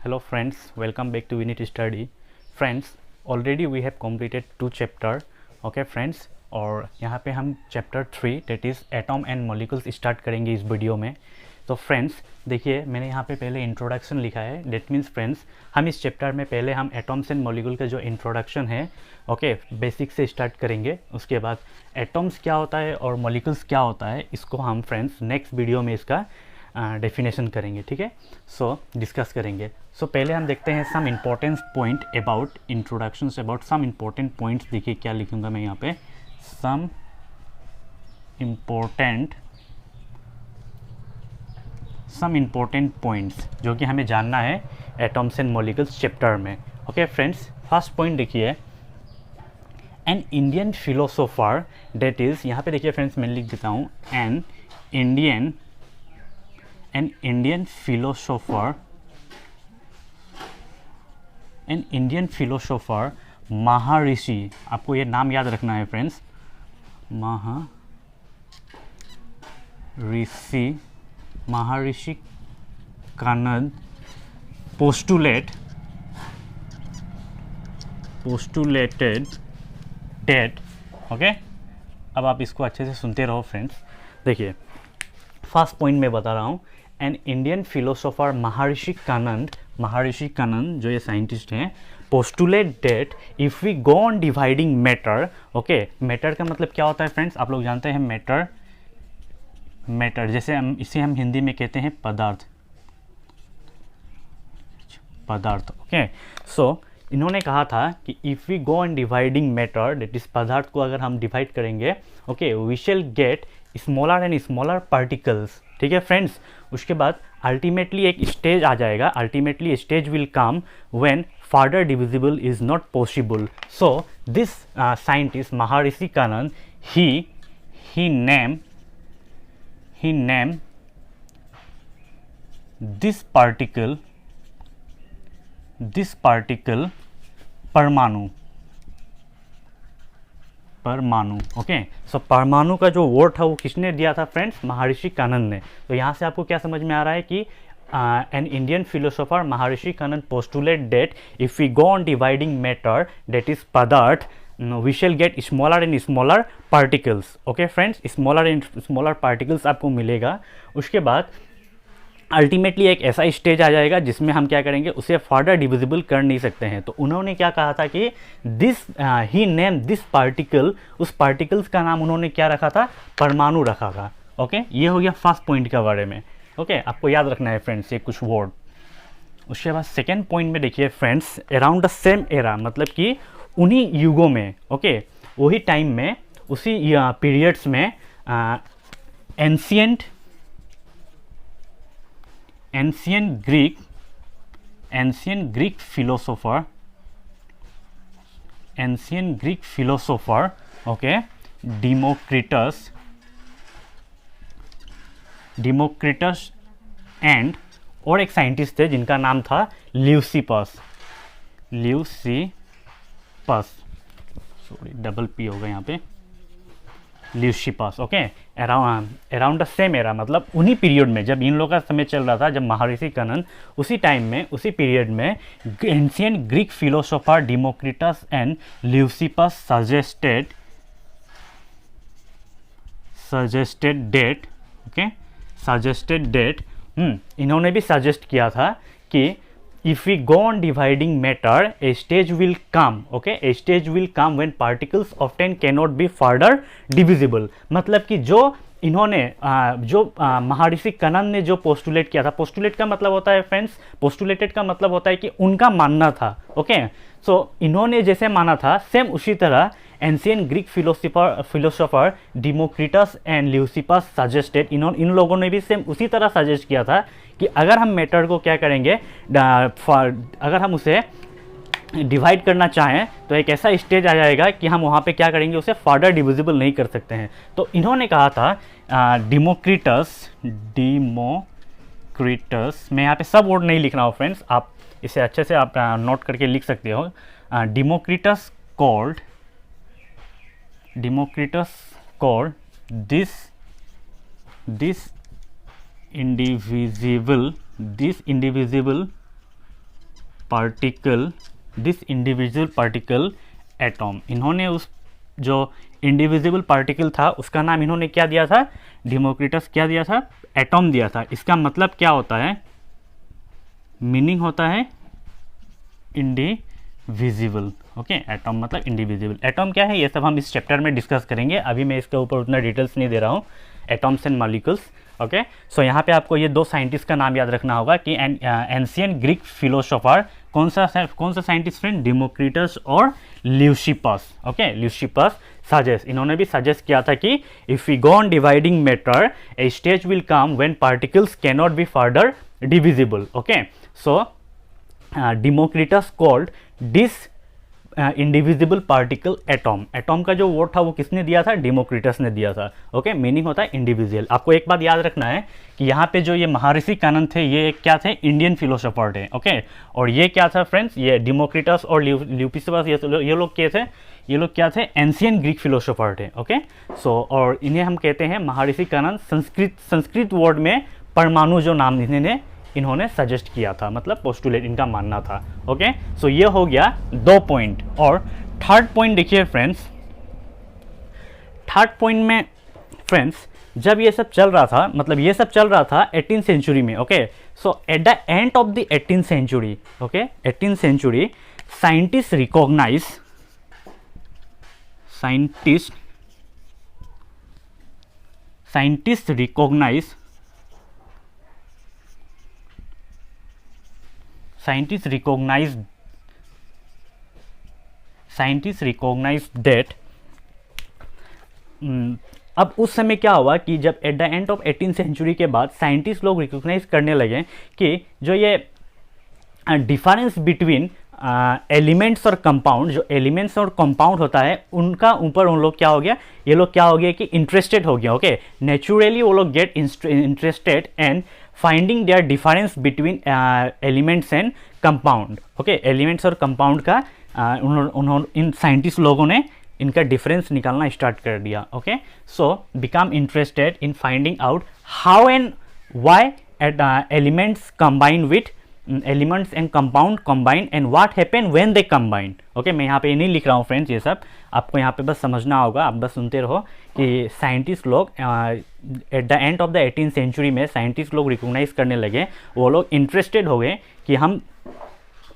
Hello friends, welcome back to Unit Study. Friends, already we have completed 2 chapter. Okay friends, और यहाँ पे हम chapter 3 that is atom and molecules start करेंगे इस video में. तो फ्रेंड्स देखिए, मैंने यहाँ पे पहले इंट्रोडक्शन लिखा है. डेट मीन्स फ्रेंड्स, हम इस चैप्टर में पहले हम एटॉम्स एंड मॉलिक्यूल का जो इंट्रोडक्शन है, ओके, बेसिक से स्टार्ट करेंगे. उसके बाद एटॉम्स क्या होता है और मॉलिक्यूल्स क्या होता है, इसको हम फ्रेंड्स नेक्स्ट वीडियो में इसका डेफिनेशन करेंगे. ठीक है, सो डिस्कस करेंगे. सो पहले हम देखते हैं some important point about introductions, about some important points. देखिए क्या लिखूंगा मैं यहाँ पे, सम इम्पोर्टेंट पॉइंट्स जो कि हमें जानना है एटॉम्स एंड मॉलिक्यूल्स चैप्टर में. ओके फ्रेंड्स, फर्स्ट पॉइंट देखिए, N Indian philosopher, that is, यहाँ पे देखिए फ्रेंड्स मैं लिख देता हूँ, एन इंडियन फिलोसोफर महर्षि. आपको ये नाम याद रखना है फ्रेंड्स, महर्षि कानंद पोस्टुलेटेड डेट. ओके, अब आप इसको अच्छे से सुनते रहो फ्रेंड्स. देखिए फर्स्ट पॉइंट में बता रहा हूँ, N Indian philosopher Maharshi Kanand जो ये साइंटिस्ट हैं, postulate that if we go on dividing matter. Okay, matter का मतलब क्या होता है फ्रेंड्स, आप लोग जानते हैं मैटर जैसे इसे हम हिंदी में कहते हैं पदार्थ. ओके, सो इन्होंने कहा था कि if we go on dividing matter, that is पदार्थ को अगर हम डिवाइड करेंगे, okay, we shall get smaller and smaller particles. ठीक है फ्रेंड्स, उसके बाद अल्टीमेटली एक स्टेज आ जाएगा, ultimately stage will come when further divisible is not possible. So this scientist Maharshi Kanand, he named this particle परमाणु. ओके, सो परमाणु का जो वर्ड था वो किसने दिया था फ्रेंड्स, महर्षि कानंद ने. तो यहाँ से आपको क्या समझ में आ रहा है कि N Indian philosopher Maharshi Kanad postulate that if we go on dividing matter, that is पदार्थ, we shall get smaller and smaller particles. Okay friends, smaller and smaller particles आपको मिलेगा. उसके बाद अल्टीमेटली एक ऐसा स्टेज आ जाएगा जिसमें हम क्या करेंगे, उसे फर्दर डिविजिबल कर नहीं सकते हैं. तो उन्होंने क्या कहा था कि ही नेम दिस पार्टिकल, उस पार्टिकल्स का नाम उन्होंने क्या रखा था, परमाणु रखा था. ओके, ये हो गया फर्स्ट पॉइंट के बारे में. ओके, आपको याद रखना है फ्रेंड्स ये कुछ वर्ड. उसके बाद सेकेंड पॉइंट में देखिए friends, around the same era, मतलब कि उन्हीं युगों में, ओके, वही टाइम में, उसी पीरियड्स में ancient Greek philosopher, okay, Democritus and, और एक साइंटिस्ट थे जिनका नाम था ल्यूसिपस. सॉरी, डबल पी होगा यहाँ पे, Leucippus. Okay, around the same era, मतलब उन्हीं पीरियड में, जब इन लोगों का समय चल रहा था, जब महर्षि कानंद, उसी टाइम में, उसी पीरियड में ancient Greek philosopher Democritus and Leucippus suggested that, इन्होंने भी सजेस्ट किया था कि if we go on dividing matter, a stage will come, okay, a stage will come when particles often cannot be further divisible. मतलब कि जो इन्होंने महर्षि कानंद ने जो पोस्टुलेट किया था, पोस्टुलेट का मतलब होता है फ्रेंड्स, पोस्टुलेटेड का मतलब होता है कि उनका मानना था. ओके, सो इन्होंने जैसे माना था, सेम उसी तरह ancient Greek philosopher Democritus and Leucippus suggested, इन लोगों ने भी सेम उसी तरह सजेस्ट किया था कि अगर हम मैटर को क्या करेंगे, अगर हम उसे डिवाइड करना चाहें तो एक ऐसा स्टेज आ जाएगा कि हम वहाँ पे क्या करेंगे, उसे फर्दर डिविजिबल नहीं कर सकते हैं. तो इन्होंने कहा था डिमोक्रिटस, मैं यहाँ पे सब वर्ड नहीं लिख रहा हूँ फ्रेंड्स, आप इसे अच्छे से आप नोट करके लिख सकते हो. डिमोक्रिटस called this indivisible particle, this individual particle atom. इन्होंने उस जो इंडिविजुअल पार्टिकल था उसका नाम इन्होंने क्या दिया था, डेमोक्रिटस क्या दिया था, एटॉम दिया था। इसका मतलब क्या होता है, मीनिंग होता है इंडिविजिबल। ओके, एटॉम मतलब इंडिविजिबल। एटॉम क्या है ये सब हम इस चैप्टर में डिस्कस करेंगे, अभी मैं इसके ऊपर उतना डिटेल्स नहीं दे रहा हूँ। Atoms and molecules. ओके, सो यहाँ पे आपको ये दो साइंटिस्ट का नाम याद रखना होगा कि एंशिएंट ग्रीक फिलोसोफर, कौन सा साइंटिस्ट फ्रेंड, डेमोक्रिटस और ल्यूसिपस। ओके, ल्यूसिपस सजेस्ट, इन्होंने भी सजेस्ट किया था कि if we go on dividing matter a stage will come when particles can not be further divisible. Okay, so Democritus called this indivisible particle atom. Atom का जो word था वो किसने दिया था, डेमोक्रिटस ने दिया था। ओके, मीनिंग होता है इंडिविजुअल। आपको एक बात याद रखना है कि यहाँ पे जो ये महर्षि कानन थे ये क्या थे, इंडियन फिलोसोफर थे। ओके, और ये क्या था फ्रेंड्स, ये डेमोक्रिटस और ल्यूसिपस ये लोग क्या थे, ये लोग क्या थे, एंशिएंट ग्रीक फिलोसोफर थे। ओके, सो और इन्हें हम कहते हैं महर्षि कानन। संस्कृत वर्ड में परमाणु जो नाम इन्होंने सजेस्ट किया था, मतलब पोस्टुलेट इनका मानना था। ओके, सो ये हो गया 2 पॉइंट। और थर्ड पॉइंट देखिए फ्रेंड्स, थर्ड पॉइंट में फ्रेंड्स जब ये सब चल रहा था, मतलब ये सब चल रहा था 18th सेंचुरी में। Okay, so at the end of the 18th century, okay 18th century, scientist recognise, scientist recognise that अब उस समय क्या हुआ कि जब at the end of 18th century के बाद साइंटिस्ट लोग रिकॉग्नाइज करने लगे कि जो ये डिफरेंस बिटवीन एलिमेंट्स और कंपाउंड, जो एलिमेंट्स और कंपाउंड होता है उनका ऊपर उन लोग क्या हो गया, ये लोग क्या हो गया कि इंटरेस्टेड हो गया। ओके, नेचुरली वो लोग get interested and finding there difference between elements and compound. Okay, elements और कंपाउंड का उन्होंने इन साइंटिस्ट लोगों ने इनका डिफरेंस निकालना स्टार्ट कर दिया। Okay, so become interested in finding out how and why elements combine with elements and compound combine and what happen when they combine. Okay, मैं यहाँ पे नहीं लिख रहा हूँ फ्रेंड्स, ये सब आपको यहाँ पे बस समझना होगा, आप बस सुनते रहो कि साइंटिस्ट लोग at the end of the 18th century में साइंटिस्ट लोग रिकॉग्नाइज करने लगे, वो लोग इंटरेस्टेड हो गए कि हम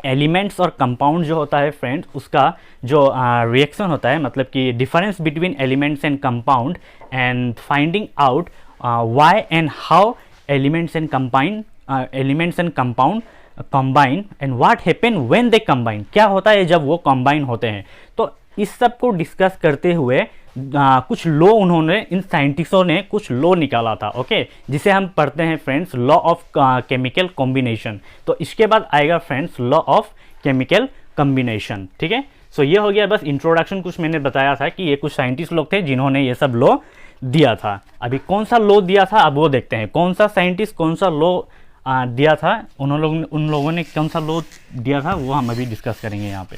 एलिमेंट्स और कंपाउंड जो होता है फ्रेंड्स उसका जो रिएक्शन होता है, मतलब कि difference between elements and compound and finding out why and how elements and compound combine and what happen when they combine, क्या होता है जब वो कंबाइन होते हैं। तो इस सब को डिस्कस करते हुए कुछ लॉ उन्होंने, इन साइंटिस्टों ने कुछ लॉ निकाला था। ओके, जिसे हम पढ़ते हैं friends law of chemical combination. तो इसके बाद आएगा friends law of chemical combination. ठीक है, सो ये हो गया बस इंट्रोडक्शन, कुछ मैंने बताया था कि ये कुछ साइंटिस्ट लोग थे जिन्होंने ये सब लॉ दिया था। अभी कौन सा लॉ दिया था अब वो देखते हैं, कौन सा साइंटिस्ट कौन सा लॉ दिया था, उन लोगों ने कौन सा लॉ दिया था वो हम अभी डिस्कस करेंगे यहाँ पे।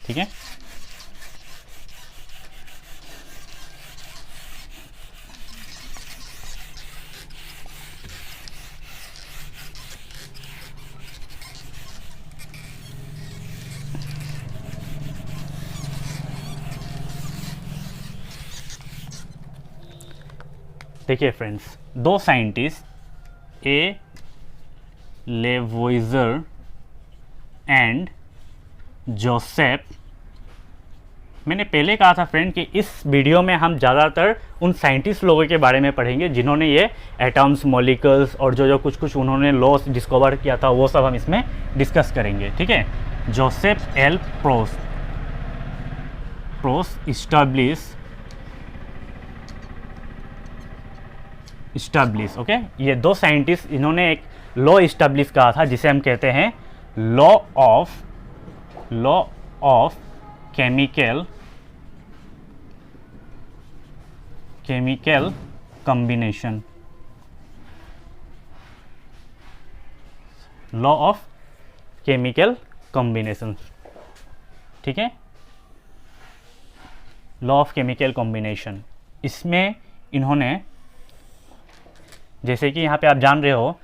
ठीक है, देखिए फ्रेंड्स, दो साइंटिस्ट ए लेवोइजर एंड जोसेफ, मैंने पहले कहा था फ्रेंड कि इस वीडियो में हम ज़्यादातर उन साइंटिस्ट लोगों के बारे में पढ़ेंगे जिन्होंने ये एटम्स, मॉलिक्यूल्स और जो कुछ उन्होंने लॉस डिस्कवर किया था वो सब हम इसमें डिस्कस करेंगे। ठीक है, Joseph L pros establish. Okay, ये दो साइंटिस्ट इन्होंने एक लॉ इस्टेब्लिश कहा था जिसे हम कहते हैं law of chemical combination. Law of chemical combination. ठीक है, लॉ ऑफ केमिकल कॉम्बिनेशन, इसमें इन्होंने, जैसे कि यहाँ पे आप जान रहे हो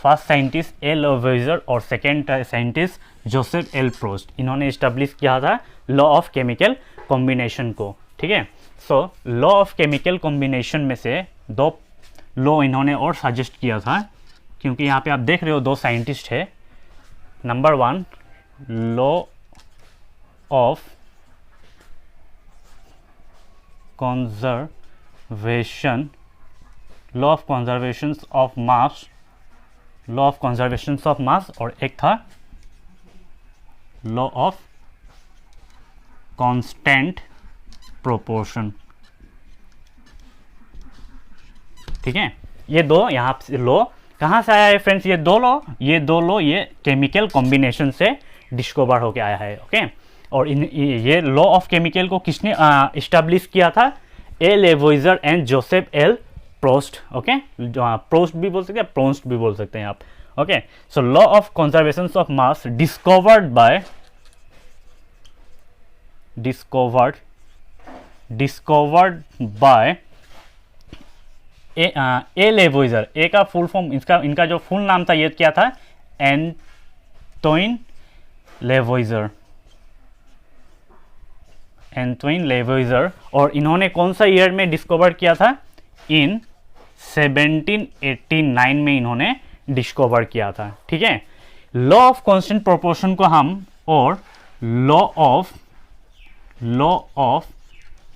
फर्स्ट साइंटिस्ट एल लेवोइजर और सेकेंड साइंटिस्ट जोसेफ एल प्रोस्ट, इन्होंने इस्टेब्लिश किया था लॉ ऑफ केमिकल कॉम्बिनेशन को। ठीक है, सो लॉ ऑफ केमिकल कॉम्बिनेशन में से दो लॉ इन्होंने और सजेस्ट किया था, क्योंकि यहाँ पे आप देख रहे हो दो साइंटिस्ट है। Number 1 law of conservation, law of conservation of mass, law of conservation of मास, और एक था लॉ ऑफ कांस्टेंट प्रोपोर्शन। ठीक है, ये दो यहाँ से लॉ कहाँ से आया है फ्रेंड्स? ये दो लॉ ये केमिकल कॉम्बिनेशन से डिस्कवर होके आया है। ओके, और ये लॉ ऑफ केमिकल को किसने इस्टेब्लिश किया था? ए लेवोइजर and Joseph L Proust. Okay, प्रोस्ट भी बोल सकते हैं, प्रोस्ट भी बोल सकते हैं आप। Okay, so law of conservation of mass discovered by A Lavoisier. A का फुल फॉर्म, इनका जो फुल नाम था ये क्या था? एंटोइन लेवोइजर। और इन्होंने कौन सा ईयर में डिस्कवर किया था? इन 1789 में इन्होंने डिस्कवर किया था। ठीक है, लॉ ऑफ कांस्टेंट प्रोपोर्शन को हम और लॉ ऑफ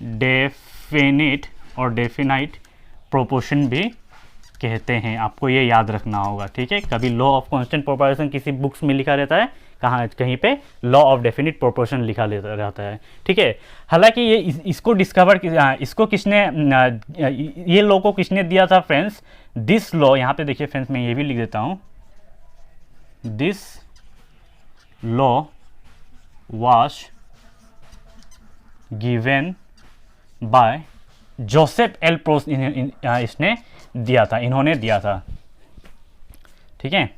डेफिनिट प्रोपोर्शन भी कहते हैं। आपको ये याद रखना होगा। ठीक है, कभी लॉ ऑफ कांस्टेंट प्रोपोर्शन किसी बुक्स में लिखा रहता है, कहीं पे लॉ ऑफ डेफिनिट प्रोपोर्शन लिखा रहता है। ठीक है, हालांकि ये इसको डिस्कवर इसको किसने ये लॉ को किसने दिया था फ्रेंड्स? दिस लॉ, यहाँ पे देखिए फ्रेंड्स, मैं ये भी लिख देता हूँ। This law was given by Joseph L Proust, इसने दिया था, इन्होंने दिया था। ठीक है,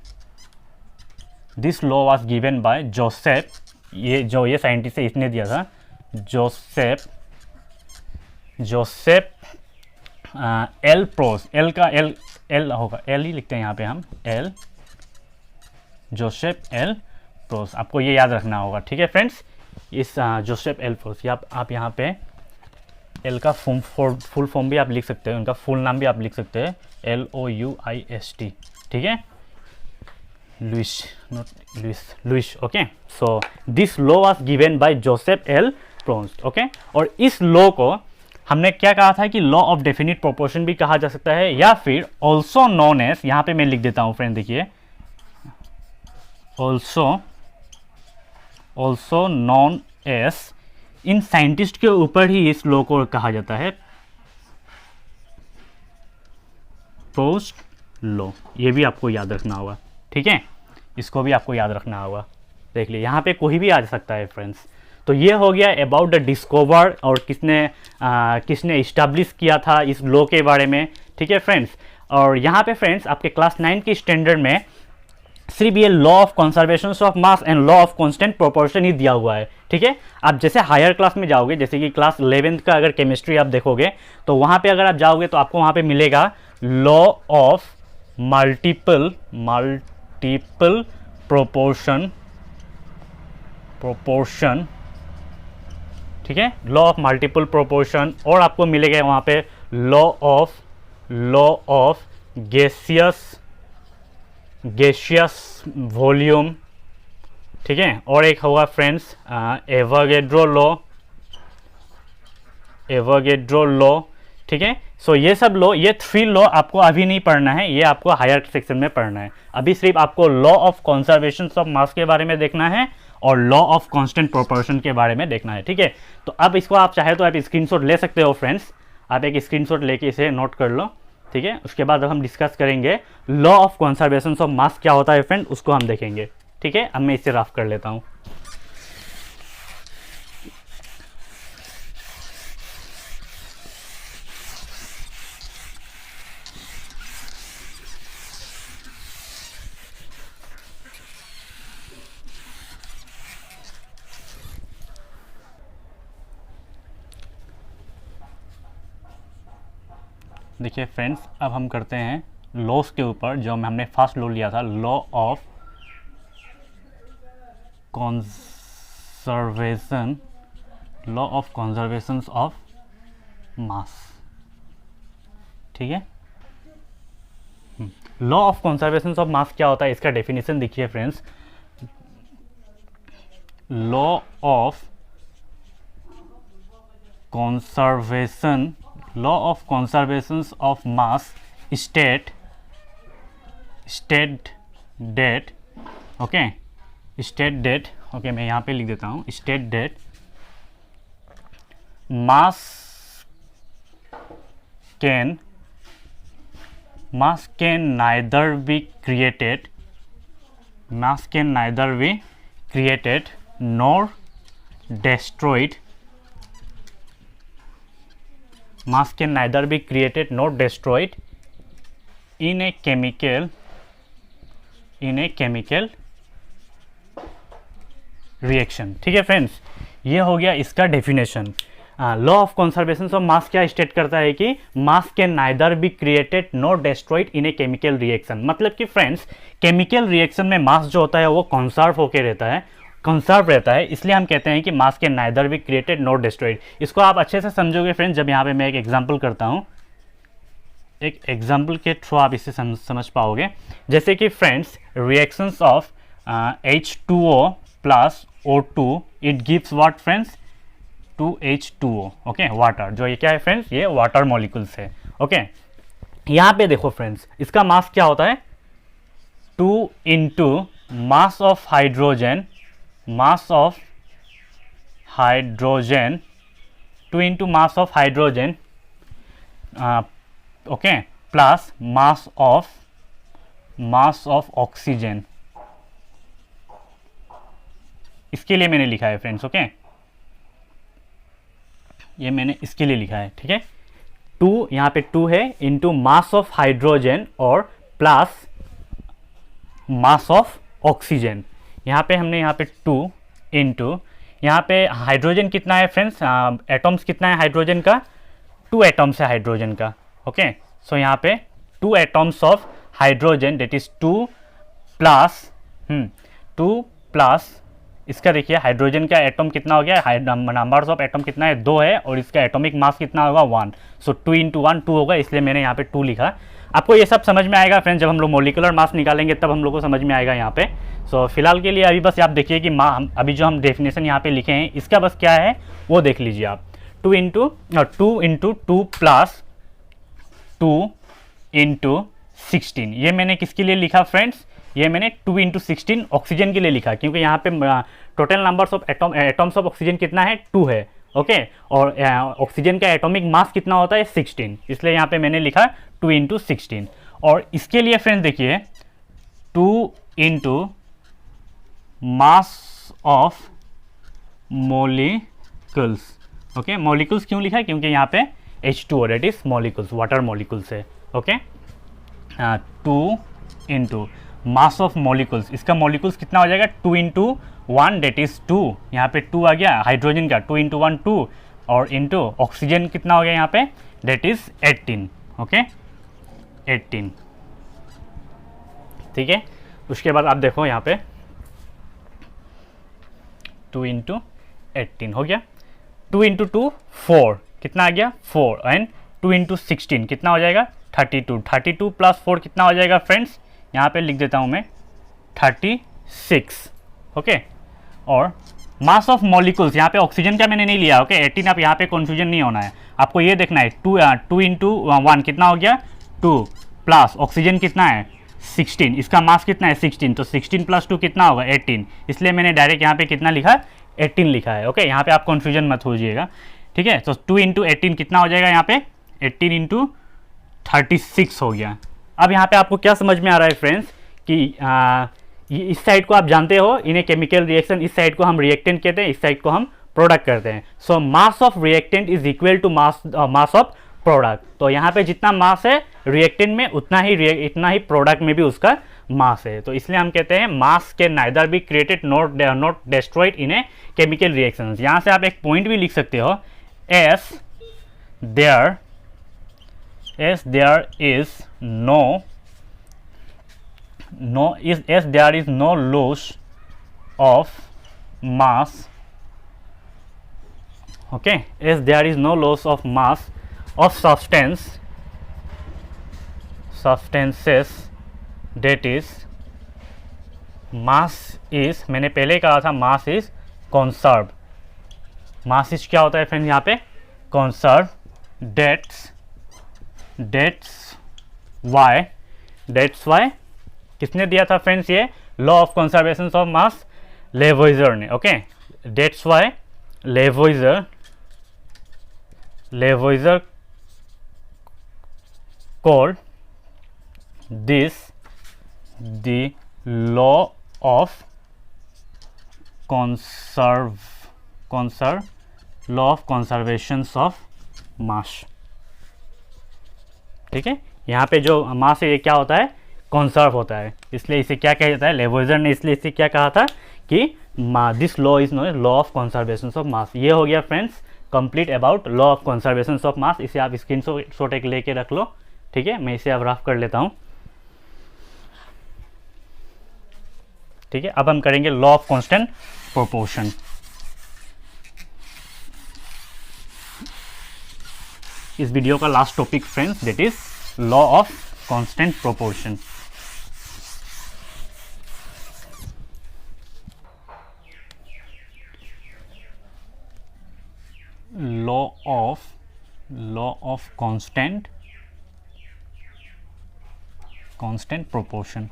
this law was given by Joseph, ये साइंटिस्ट है, इसने दिया था। जोसेफ एल प्रोस्ट, एल का एल होगा, एल ही लिखते हैं यहाँ पे हम, एल जोसेफ एल प्रोस्ट, आपको ये याद रखना होगा। ठीक है फ्रेंड्स, इस जोसेफ एल प्रोस्ट, आप यहाँ पे एल का फुल फॉर्म भी आप लिख सकते हैं, उनका फुल नाम भी आप लिख सकते हैं, LOUIST। ठीक है, Louis. Okay, so this law was given by Joseph L Proust. Okay, और इस लॉ को हमने क्या कहा था कि लॉ ऑफ डेफिनिट प्रोपोर्शन भी कहा जा सकता है, या फिर ऑल्सो नोन एज, यहाँ पे मैं लिख देता हूँ फ्रेंड, देखिए, ऑल्सो नोन एज, इन साइंटिस्ट के ऊपर ही इस लॉ को कहा जाता है पोस्ट लॉ। ये भी आपको याद रखना होगा। ठीक है, इसको भी आपको याद रखना होगा। देख लीजिए, यहाँ पे कोई भी आ सकता है फ्रेंड्स। तो ये हो गया अबाउट द डिस्कवर, और किसने इस्टेब्लिश किया था इस लॉ के बारे में। ठीक है फ्रेंड्स, और यहाँ पे फ्रेंड्स आपके क्लास 9 की स्टैंडर्ड में सिर्फ ये law of conservation of mass and law of constant proportion ही दिया हुआ है। ठीक है, आप जैसे हायर क्लास में जाओगे, जैसे कि क्लास 11th का अगर केमिस्ट्री आप देखोगे, तो वहाँ पे अगर आप जाओगे तो आपको वहाँ पे मिलेगा लॉ ऑफ मल्टीपल प्रोपोर्शन। ठीक है, लॉ ऑफ मल्टीपल प्रोपोर्शन, और आपको मिलेगा वहाँ पे लॉ ऑफ गैसियस वॉल्यूम। ठीक है, और एक होगा फ्रेंड्स एवोगैड्रो लॉ। ठीक है, सो ये सब लॉ, ये 3 लॉ आपको अभी नहीं पढ़ना है, ये आपको हायर सेक्शन में पढ़ना है। अभी सिर्फ आपको लॉ ऑफ कंजर्वेशन ऑफ मास के बारे में देखना है और लॉ ऑफ कांस्टेंट प्रोपोर्शन के बारे में देखना है। ठीक है, तो अब इसको आप चाहे तो आप स्क्रीनशॉट ले सकते हो फ्रेंड्स, आप एक स्क्रीनशॉट लेके इसे नोट कर लो। ठीक है, उसके बाद हम डिस्कस करेंगे law of conservation of mass क्या होता है फ्रेंड, उसको हम देखेंगे। ठीक है, अब मैं इसे रफ कर लेता हूँ। देखिए फ्रेंड्स, अब हम करते हैं लॉस के ऊपर, जो हमने फर्स्ट लॉ लिया था, law of conservation, law of conservation of mass. ठीक है, law of conservation of mass क्या होता है, इसका डेफिनेशन देखिए friends. Law of conservation, law of conservation of mass state that, okay, state that, okay, मैं यहाँ पे लिख देता हूँ, state that mass can neither be created, mass can neither be created nor destroyed, mass can neither be created nor destroyed in a chemical reaction। ठीक है friends, ये हो गया इसका definition. Law of conservation of mass क्या state करता है कि मास can neither be created nor destroyed in a chemical reaction. मतलब कि फ्रेंड्स, केमिकल रिएक्शन में मास जो होता है वो कंजर्व होकर रहता है, कंजर्व रहता है, इसलिए हम कहते हैं कि मास can neither be created nor destroyed. इसको आप अच्छे से समझोगे फ्रेंड्स जब यहाँ पे मैं एक एग्जाम्पल करता हूँ, एक एग्जाम्पल के थ्रू आप इसे समझ पाओगे। जैसे कि friends, reactions of H2O plus O2, it gives what friends, 2H2O, okay, water. जो ये क्या है फ्रेंड्स, ये वाटर मॉलिक्यूल्स है, ओके। यहाँ पे देखो फ्रेंड्स, इसका मास क्या होता है, 2 into mass of hydrogen, mass of hydrogen, 2 into mass of hydrogen, okay, plus mass of oxygen. इसके लिए मैंने लिखा है फ्रेंड्स, ओके, ये मैंने इसके लिए लिखा है, ठीक है। 2 यहाँ पे 2 है इंटू मास ऑफ हाइड्रोजन और प्लस मास ऑफ ऑक्सीजन। यहाँ पे हमने यहाँ पे 2 इंटू, यहाँ पे हाइड्रोजन कितना है फ्रेंड्स, एटम्स कितना है हाइड्रोजन का, 2 एटम्स है हाइड्रोजन का, ओके। सो यहाँ पे 2 atoms of hydrogen, that is 2 plus इसका देखिए हाइड्रोजन का एटम कितना हो गया, नंबर्स ऑफ एटम कितना है, 2 है, और इसका एटॉमिक मास कितना होगा, 1। सो 2 इंटू 1 2 होगा, इसलिए मैंने यहाँ पे 2 लिखा। आपको ये सब समझ में आएगा फ्रेंड्स, जब हम लोग मोलिकुलर मास निकालेंगे तब हम लोग को समझ में आएगा यहाँ पे। सो फिलहाल के लिए अभी बस आप देखिए कि अभी जो हम डेफिनेशन यहाँ पे लिखे हैं इसका बस क्या है वो देख लीजिए आप। 2 इंटू 2 प्लस 2 इंटू 16, ये मैंने किसके लिए लिखा फ्रेंड्स, ये मैंने 2 इंटू 16 ऑक्सीजन के लिए लिखा, क्योंकि यहाँ पे total numbers of atoms of oxygen कितना है, 2 है, ओके, और ऑक्सीजन का एटॉमिक मास कितना होता है, 16, इसलिए यहाँ पे मैंने लिखा 2 इंटू 16। और इसके लिए फ्रेंड्स देखिए 2 into mass of molecules, okay, molecules क्यों लिखा है, क्योंकि यहाँ पे H2O that is molecules, water molecules है, okay. 2 into mass of molecules, इसका मॉलिक्यूल्स कितना हो जाएगा, 2 इंटू 1 डेट इज 2, यहाँ पे 2 आ गया हाइड्रोजन का, 2 इंटू 1 2, और इंटू ऑक्सीजन कितना हो गया यहाँ पे, डेट इज 18, ओके, 18, ठीक है। उसके बाद आप देखो यहाँ पे 2 इंटू 18 हो गया, 2 इंटू 2 4, कितना आ गया 4, एंड 2 इंटू 16 कितना हो जाएगा 32, 32 प्लस 4 कितना हो जाएगा फ्रेंड्स, यहाँ पे लिख देता हूँ मैं 36, ओके। और मास ऑफ मॉलिक्यूल्स, यहाँ पे ऑक्सीजन का मैंने नहीं लिया, ओके, 18, आप यहाँ पे कन्फ्यूजन नहीं होना है, आपको ये देखना है 2 इंटू 1 कितना हो गया 2, प्लस ऑक्सीजन कितना है 16, इसका मास कितना है 16, तो 16 प्लस 2 कितना होगा 18, इसलिए मैंने डायरेक्ट यहाँ पे कितना लिखा 18 लिखा है, ओके। यहाँ पे आप कन्फ्यूजन मत होइएगा, ठीक है। तो 2 इंटू 18 कितना हो जाएगा यहाँ पे, 18 इंटू 36 हो गया। अब यहाँ पे आपको क्या समझ में आ रहा है फ्रेंड्स कि इस साइड को आप जानते हो, इन्हें केमिकल रिएक्शन, इस साइड को हम रिएक्टेंट कहते हैं, इस साइड को हम प्रोडक्ट करते हैं। So mass of reactant is equal to mass of product. तो यहाँ पे जितना मास है रिएक्टेंट में इतना ही प्रोडक्ट में भी उसका मास है, तो इसलिए हम कहते हैं mass can neither be created not destroyed in a chemical reaction. यहाँ से आप एक पॉइंट भी लिख सकते हो, as there is no there is no loss of mass, okay, as there is no loss of mass of substances, that is mass is, मैंने पहले कहा था mass is conserved, mass is क्या होता है फ्रेंड्स यहाँ पे conserved, that's why किसने दिया था फ्रेंड्स ये law of conservation of mass, Lavoisier ने, okay, that's why Lavoisier called this the law of law of conservation of mass, ठीक है। यहाँ पे जो मास है ये क्या होता है, कंसर्व होता है, इसलिए इसे क्या कहा जाता है, लेवोइजर ने इसलिए इसे क्या कहा था कि this law is known law of conservation of मास। ये हो गया friends complete about law of conservation of मास। इसे आप स्क्रीन शॉट एक लेके रख लो, ठीक है, मैं इसे अब रफ कर लेता हूँ, ठीक है। अब हम करेंगे लॉ ऑफ कांस्टेंट प्रोपोर्शन। इस वीडियो का last topic friends that is law of constant proportion. Law of constant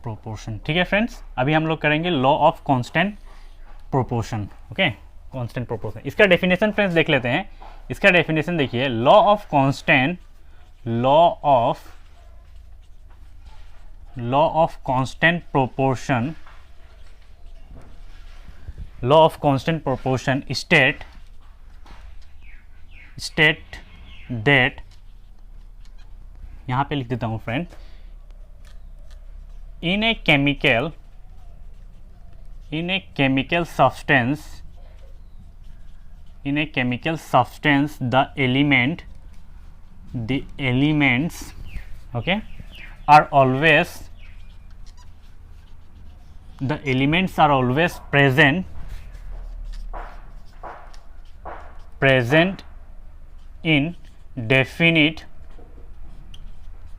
proportion, ठीक है फ्रेंड्स। अभी हम लोग करेंगे law of constant proportion, okay, constant proportion. इसका डेफिनेशन फ्रेंड्स देख लेते हैं। इसका डेफिनेशन देखिए, law of constant proportion state that, यहाँ पे लिख देता हूँ friend, in a chemical substance the elements okay are always present in definite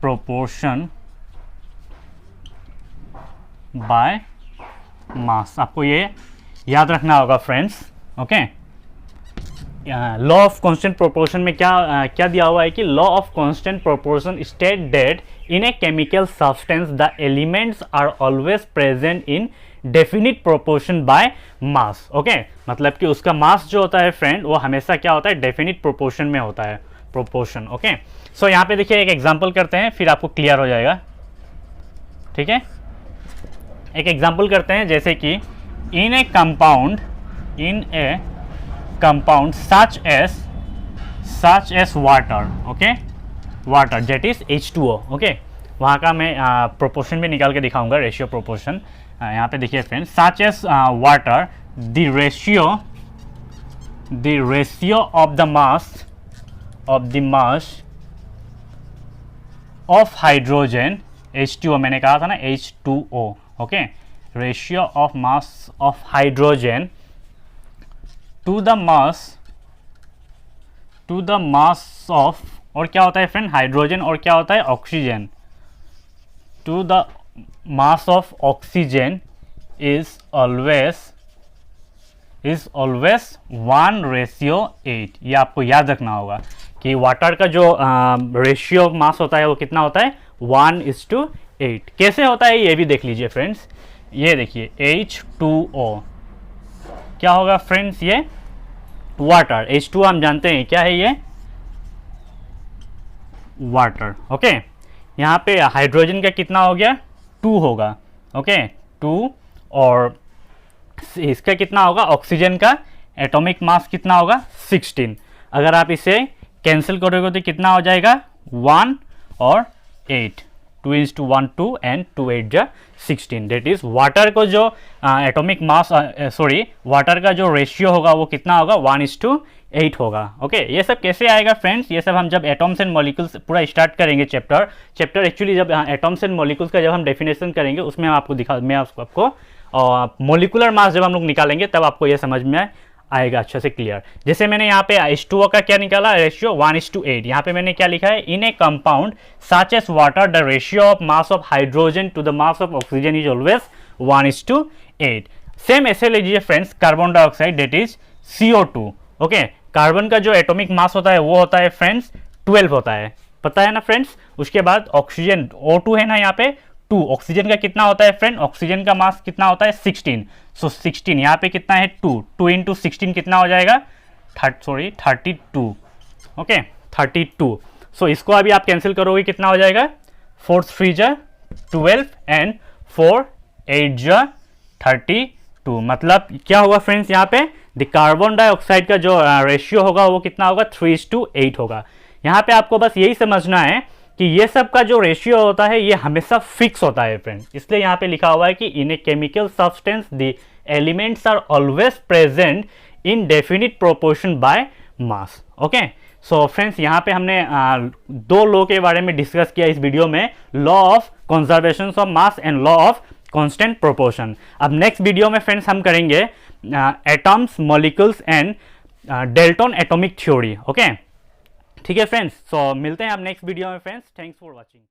proportion by mass. आपको ये याद रखना होगा friends, okay. Law of constant proportion में क्या दिया हुआ है कि law of constant proportion state that in a chemical substance the elements are always present in definite proportion by mass, okay. मतलब कि उसका मास जो होता है फ्रेंड वो हमेशा क्या होता है, डेफिनिट प्रोपोर्शन में होता है, प्रोपोर्शन, ओके। सो यहाँ पे देखिए एक एग्जाम्पल करते हैं, फिर आपको क्लियर हो जाएगा, ठीक है। एक एग्जाम्पल करते हैं, जैसे कि in a compound such as water, okay, water that is H2O, okay. वहाँ का मैं प्रोपोर्शन भी निकाल के दिखाऊंगा, रेशियो प्रोपोर्शन। यहाँ पे देखिए friend, such as water the ratio of the mass of hydrogen H2O, मैंने कहा था ना H2O, okay, ratio of mass of hydrogen to the mass of, और क्या होता है फ्रेंड, हाइड्रोजन, और क्या होता है oxygen, to the mass of oxygen is always 1:8। ये आपको याद रखना होगा कि वाटर का जो रेशियो ऑफ मास होता है वो कितना होता है, 1:8। कैसे होता है ये भी देख लीजिए फ्रेंड्स। ये देखिए H2O क्या होगा फ्रेंड्स, ये वाटर, H2O हम जानते हैं क्या है, ये वाटर, ओके। यहाँ पे हाइड्रोजन का कितना हो गया, 2 होगा, ओके, 2, और इसका कितना होगा, ऑक्सीजन का एटॉमिक मास कितना होगा, 16। अगर आप इसे कैंसिल करोगे तो कितना हो जाएगा, 1 और 8, 2:1 2 एंड 2 8 जा 16। डेट इज वाटर को जो एटॉमिक मास वाटर का जो रेशियो होगा वो कितना होगा 1:8 होगा। ओके ये सब कैसे आएगा फ्रेंड्स, ये सब हम जब एटॉम्स एंड मॉलिक्यूल्स पूरा स्टार्ट करेंगे चैप्टर एक्चुअली जब एटॉम्स एंड मॉलिक्यूल्स का जब हम डेफिनेशन करेंगे उसमें हम आपको मॉलिकुलर मास जब हम लोग निकालेंगे तब आपको ये समझ में आएगा अच्छे से क्लियर। जैसे मैंने यहाँ पे H2O का क्या निकाला रेशियो 1:8, यहाँ पे मैंने क्या लिखा है in a compound such as water the ratio of mass of hydrogen to the mass of oxygen is always 1:8। Same ऐसे लीजिए friends carbon dioxide that is CO2। Okay carbon का जो एटॉमिक मास होता है वो होता है फ्रेंड्स 12 होता है, पता है ना फ्रेंड्स। उसके बाद ऑक्सीजन O2 है ना यहाँ पे 2, ऑक्सीजन का कितना होता है फ्रेंड, ऑक्सीजन का मास कितना होता है 16। सो 16 यहाँ पे कितना है 2 इंटू 16 कितना हो जाएगा 32। ओके 32। सो इसको अभी आप कैंसिल करोगे कितना हो जाएगा 4 3 जा 12 एंड 4 8 जा 32। मतलब क्या होगा फ्रेंड्स यहाँ पे द कार्बन डाइऑक्साइड का जो रेशियो होगा वो कितना होगा 3:8 होगा। यहाँ पे आपको बस यही समझना है कि ये सब का जो रेशियो होता है ये हमेशा फिक्स होता है फ्रेंड, इसलिए यहाँ पे लिखा हुआ है कि in a chemical substance the elements are always present in definite proportion by mass. Okay so friends यहाँ पे हमने दो लॉ के बारे में डिस्कस किया इस वीडियो में, law of conservation of mass and law of constant proportion. अब नेक्स्ट वीडियो में फ्रेंड्स हम करेंगे atoms molecules and Dalton atomic theory. Okay ठीक है फ्रेंड्स, सो मिलते हैं अब नेक्स्ट वीडियो में फ्रेंड्स। Thanks for watching.